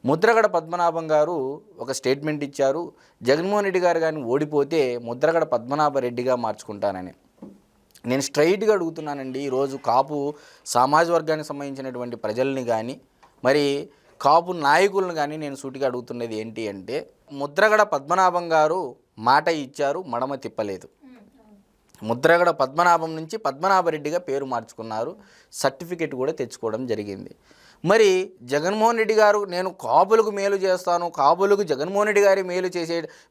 ముద్రగడ పద్మనాభం గారు ఒక స్టేట్మెంట్ ఇచ్చారు. జగన్మోహన్ రెడ్డి గారు కానీ ఓడిపోతే ముద్రగడ పద్మనాభరెడ్డిగా మార్చుకుంటానని. నేను స్ట్రైట్గా అడుగుతున్నానండి. ఈరోజు కాపు సామాజిక వర్గానికి సంబంధించినటువంటి ప్రజల్ని కానీ మరి కాపు నాయకులను కానీ నేను సూటిగా అడుగుతున్నది ఏంటి అంటే, ముద్రగడ పద్మనాభం గారు మాట ఇచ్చారు, మడమ తిప్పలేదు. ముద్రగడ పద్మనాభం నుంచి పద్మనాభరెడ్డిగా పేరు మార్చుకున్నారు, సర్టిఫికెట్ కూడా తెచ్చుకోవడం జరిగింది. మరి జగన్మోహన్ రెడ్డి గారు నేను కాపులకు మేలు చేస్తాను, కాపులకు జగన్మోహన్ రెడ్డి గారి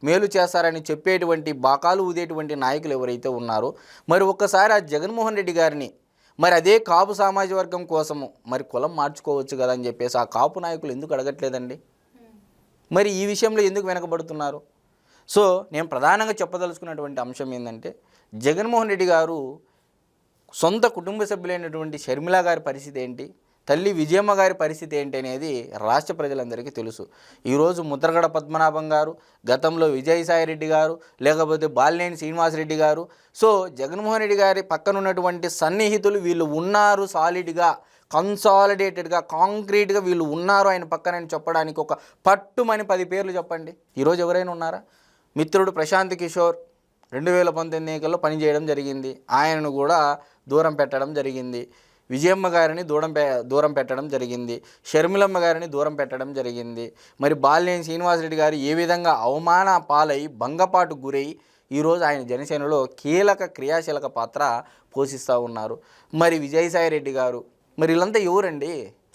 మేలు చేస్తారని చెప్పేటువంటి బాకాలు ఊదేటువంటి నాయకులు ఎవరైతే ఉన్నారో, మరి ఒక్కసారి ఆ జగన్మోహన్ రెడ్డి గారిని మరి అదే కాపు సామాజిక వర్గం కోసము మరి కులం మార్చుకోవచ్చు కదా అని చెప్పేసి ఆ కాపు నాయకులు ఎందుకు అడగట్లేదండి? మరి ఈ విషయంలో ఎందుకు వెనకబడుతున్నారు? సో నేను ప్రధానంగా చెప్పదలుచుకున్నటువంటి అంశం ఏంటంటే, జగన్మోహన్ రెడ్డి గారు సొంత కుటుంబ సభ్యులైనటువంటి షర్మిల గారి పరిస్థితి ఏంటి, తల్లి విజయమ్మ గారి పరిస్థితి ఏంటి అనేది రాష్ట్ర ప్రజలందరికీ తెలుసు. ఈరోజు ముద్రగడ పద్మనాభం గారు, గతంలో విజయసాయిరెడ్డి గారు, లేకపోతే బాలినేని శ్రీనివాసరెడ్డి గారు, సో జగన్మోహన్ రెడ్డి గారి పక్కన ఉన్నటువంటి సన్నిహితులు వీళ్ళు ఉన్నారు, సాలిడ్గా కన్సాలిడేటెడ్గా కాంక్రీట్గా వీళ్ళు ఉన్నారు ఆయన పక్కన అని చెప్పడానికి ఒక పట్టుమని 10 పేర్లు చెప్పండి. ఈరోజు ఎవరైనా ఉన్నారా? మిత్రుడు ప్రశాంత్ కిషోర్ 2019 ఎన్నికల్లో పనిచేయడం జరిగింది, ఆయనను కూడా దూరం పెట్టడం జరిగింది. విజయమ్మ గారిని దూరం పెట్టడం జరిగింది, షర్మిలమ్మ గారిని దూరం పెట్టడం జరిగింది. మరి బాలినేని శ్రీనివాసరెడ్డి గారు ఏ విధంగా అవమాన పాలై భంగపాటు గురై ఈరోజు ఆయన జనసేనలో క్రియాశీలక పాత్ర పోషిస్తూ ఉన్నారు. మరి విజయసాయిరెడ్డి గారు, మరి వీళ్ళంతా ఎవరండి?